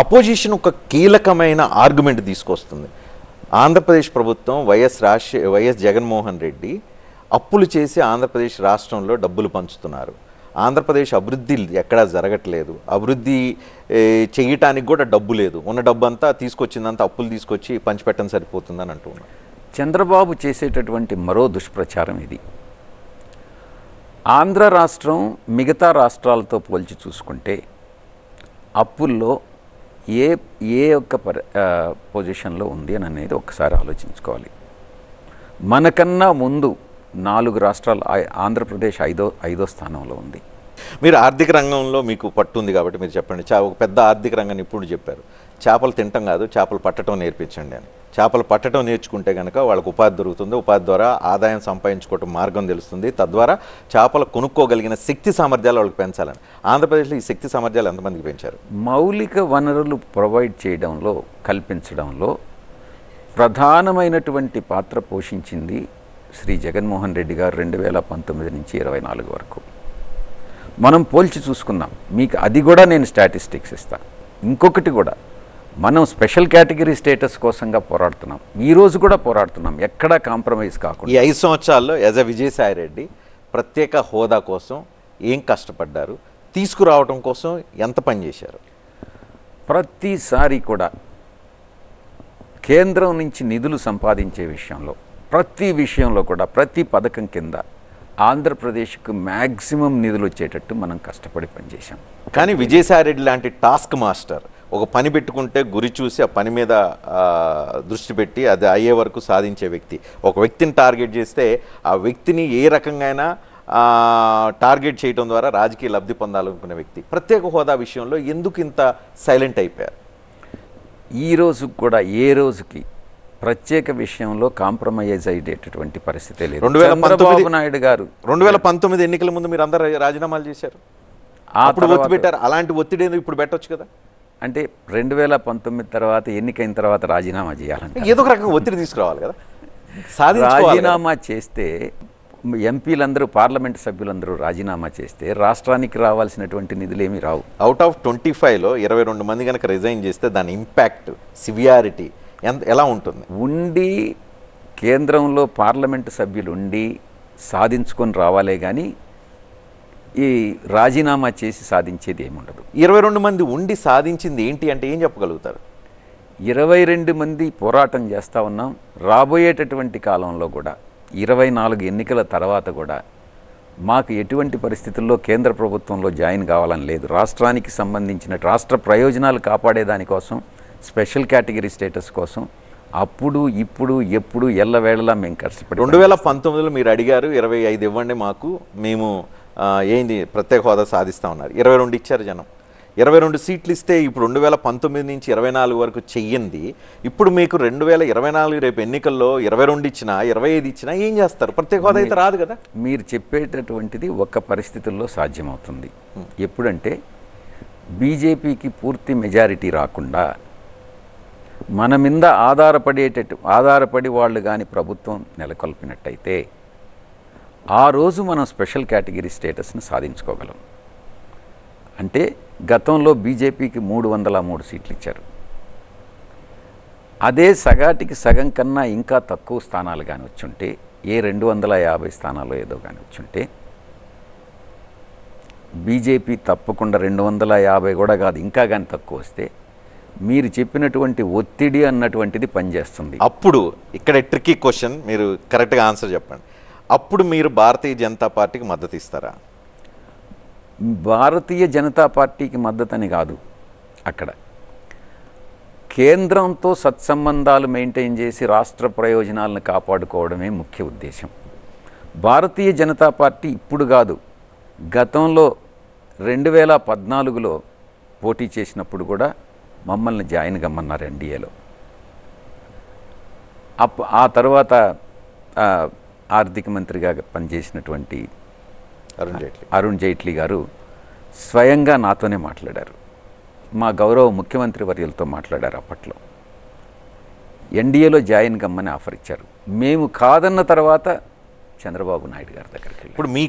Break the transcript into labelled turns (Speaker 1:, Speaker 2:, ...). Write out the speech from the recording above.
Speaker 1: Opposition ఒక కీలకమైన argument తీసుకొస్తుంది. ఆంధ్రప్రదేశ్ ప్రభుత్వం వైఎస్ జగన్మోహన్ రెడ్డి అప్పులు చేసి ఆంధ్రప్రదేశ్ రాష్ట్రంలో డబ్బులు పంచుతున్నారు. ఆంధ్రప్రదేశ్ అభివృద్ధి ఎక్కడా జరగట్లేదు. అభివృద్ధి చేయటానికి కూడా డబ్బు లేదు. ఉన్న డబ్బు అంతా తీసుకొచ్చిందంతా అప్పులు తీసుకొచ్చి పంచిపెట్టడం సరిపోతుందని అంటున్నారు.
Speaker 2: చంద్రబాబు చేసేటటువంటి మరో దుష్ప్రచారం ఇది. ఆంధ్ర రాష్ట్రం మిగతా రాష్ట్రాలతో పోల్చి చూసుకుంటే అప్పుల్లో ఏ ఒక్క పొజిషన్లో ఉంది అని అనేది ఒకసారి ఆలోచించుకోవాలి. మనకన్నా ముందు 4 రాష్ట్రాలు, ఆంధ్రప్రదేశ్ ఐదో స్థానంలో ఉంది.
Speaker 1: మీరు ఆర్థిక రంగంలో మీకు పట్టు ఉంది కాబట్టి మీరు చెప్పండి. ఒక పెద్ద ఆర్థిక రంగం నిపుణుడు చెప్పారు, చేపలు తినటం కాదు చేపలు పట్టడం నేర్పించండి అని. చేపలు పట్టడం నేర్చుకుంటే కనుక వాళ్ళకు ఉపాధి దొరుకుతుంది. ఉపాధి ద్వారా ఆదాయం సంపాదించుకోవటం మార్గం తెలుస్తుంది. తద్వారా చేపలు కొనుక్కోగలిగిన శక్తి సామర్థ్యాలు వాళ్ళకి పెంచాలని. ఆంధ్రప్రదేశ్లో ఈ శక్తి సామర్థ్యాలు ఎంతమందికి పెంచారు?
Speaker 2: మౌలిక వనరులు ప్రొవైడ్ చేయడంలో, కల్పించడంలో ప్రధానమైనటువంటి పాత్ర పోషించింది శ్రీ జగన్మోహన్ రెడ్డి గారు 2019 నుంచి 24 వరకు. మనం పోల్చి చూసుకుందాం. మీకు అది కూడా నేను స్టాటిస్టిక్స్ ఇస్తాను. ఇంకొకటి కూడా, మనం స్పెషల్ కేటగిరీ స్టేటస్ కోసంగా పోరాడుతున్నాం. ఈరోజు కూడా పోరాడుతున్నాం, ఎక్కడా కాంప్రమైజ్ కాకుండా.
Speaker 1: ఈ 5 సంవత్సరాల్లో యాజ్ ఎ విజయసాయి రెడ్డి ప్రత్యేక హోదా కోసం ఏం కష్టపడ్డారు? తీసుకురావడం కోసం ఎంత పనిచేశారు?
Speaker 2: ప్రతిసారి కూడా కేంద్రం నుంచి నిధులు సంపాదించే విషయంలో, ప్రతి విషయంలో కూడా, ప్రతి పథకం కింద ఆంధ్రప్రదేశ్కు మ్యాక్సిమం నిధులు వచ్చేటట్టు మనం కష్టపడి పనిచేశాం.
Speaker 1: కానీ విజయసాయి రెడ్డి లాంటి టాస్క్ మాస్టర్ ఒక పని పెట్టుకుంటే గురి చూసి ఆ పని మీద దృష్టి పెట్టి అది అయ్యే వరకు సాధించే వ్యక్తి. ఒక వ్యక్తిని టార్గెట్ చేస్తే ఆ వ్యక్తిని ఏ రకంగా టార్గెట్ చేయడం ద్వారా రాజకీయ లబ్ధి పొందాలనుకునే వ్యక్తి ప్రత్యేక హోదా విషయంలో ఎందుకు ఇంత సైలెంట్ అయిపోయారు?
Speaker 2: ఈరోజు కూడా ఏ రోజుకి ప్రత్యేక విషయంలో కాంప్రమైజ్ అయ్యేటటువంటి పరిస్థితే లేదు. చంద్రబాబు నాయుడు గారు
Speaker 1: 2019 ఎన్నికల ముందు మీరు అందరూ రాజీనామాలు చేశారు, అప్పుడు ఒత్తి పెట్టారు. అలాంటి ఒత్తిడి ఇప్పుడు పెట్టొచ్చు కదా?
Speaker 2: అంటే 2019 తర్వాత, ఎన్నికైన తర్వాత రాజీనామా చేయాలంటే
Speaker 1: ఏదో ఒక రకంగా ఒత్తిడి తీసుకురావాలి కదా.
Speaker 2: రాజీనామా చేస్తే ఎంపీలందరూ, పార్లమెంట్ సభ్యులందరూ రాజీనామా చేస్తే రాష్ట్రానికి రావాల్సినటువంటి నిధులేమీ రావు.
Speaker 1: అవుట్ ఆఫ్ 25లో 22 మంది కనుక రిజైన్ చేస్తే దాని ఇంపాక్ట్, సివియారిటీ ఎలా ఉంటుంది?
Speaker 2: ఉండి కేంద్రంలో పార్లమెంటు సభ్యులు ఉండి సాధించుకొని రావాలే కానీ ఈ రాజీనామా చేసి సాధించేది ఏముండదు.
Speaker 1: 22 మంది ఉండి సాధించింది ఏంటి అంటే ఏం చెప్పగలుగుతారు?
Speaker 2: 22 మంది పోరాటం చేస్తూ ఉన్నాం. రాబోయేటటువంటి కాలంలో కూడా 24 ఎన్నికల తర్వాత కూడా మాకు ఎటువంటి పరిస్థితుల్లో కేంద్ర ప్రభుత్వంలో జాయిన్ కావాలని లేదు. రాష్ట్రానికి సంబంధించిన రాష్ట్ర ప్రయోజనాలు కాపాడేదానికోసం, స్పెషల్ కేటగిరీ స్టేటస్ కోసం అప్పుడు, ఇప్పుడు, ఎప్పుడు, ఎల్లవేళలా మేము కష్టపడి.
Speaker 1: 2019లో మీరు అడిగారు 25 ఇవ్వండి మాకు, మేము ఏంది ప్రత్యేక హోదా సాధిస్తా ఉన్నారు. 22 ఇచ్చారు జనం. 22 సీట్లు ఇస్తే ఇప్పుడు 2019 నుంచి 24 వరకు చెయ్యింది. ఇప్పుడు మీకు 2024 రేపు ఎన్నికల్లో 22 ఇచ్చినా 25 ఇచ్చినా ఏం చేస్తారు? ప్రత్యేక హోదా అయితే రాదు కదా.
Speaker 2: మీరు చెప్పేటటువంటిది ఒక్క పరిస్థితుల్లో సాధ్యమవుతుంది. ఎప్పుడంటే బీజేపీకి పూర్తి మెజారిటీ రాకుండా మన మీద ఆధారపడి వాళ్ళు కానీ ప్రభుత్వం నెలకొల్పినట్టయితే ఆ రోజు మనం స్పెషల్ కేటగిరీ స్టేటస్ని సాధించుకోగలం. అంటే గతంలో బీజేపీకి 303 సీట్లు ఇచ్చారు. అదే సగాటికి సగం కన్నా ఇంకా తక్కువ స్థానాలు కానీ వచ్చుంటే, ఏ 250 స్థానాలు ఏదో కానీ వచ్చుంటే, బీజేపీ తప్పకుండా 250 కూడా కాదు, ఇంకా కానీ తక్కువ వస్తే మీరు చెప్పినటువంటి ఒత్తిడి అన్నటువంటిది పనిచేస్తుంది.
Speaker 1: అప్పుడు ఇక్కడ ట్రిక్కీ క్వశ్చన్, మీరు కరెక్ట్గా ఆన్సర్ చెప్పండి. అప్పుడు మీరు భారతీయ జనతా పార్టీకి మద్దతు ఇస్తారా?
Speaker 2: భారతీయ జనతా పార్టీకి మద్దతని కాదు, అక్కడ కేంద్రంతో సత్సంబంధాలు మెయింటైన్ చేసి రాష్ట్ర ప్రయోజనాలను కాపాడుకోవడమే ముఖ్య ఉద్దేశం. భారతీయ జనతా పార్టీ ఇప్పుడు కాదు, గతంలో 2014లో పోటీ చేసినప్పుడు కూడా మమ్మల్ని జాయిన్ కమ్మన్నారు ఎన్డీఏలో. ఆ తర్వాత ఆర్థిక మంత్రిగా పనిచేసినటువంటి అరుణ్ జైట్లీ గారు స్వయంగా నాతోనే మాట్లాడారు. మా గౌరవ ముఖ్యమంత్రి వర్యులతో మాట్లాడారు. అప్పట్లో ఎన్డీఏలో జాయిన్ కమ్మని ఆఫర్ ఇచ్చారు. మేము కాదన్న తర్వాత చంద్రబాబు నాయుడు గారి దగ్గరికి.
Speaker 1: ఇప్పుడు మీ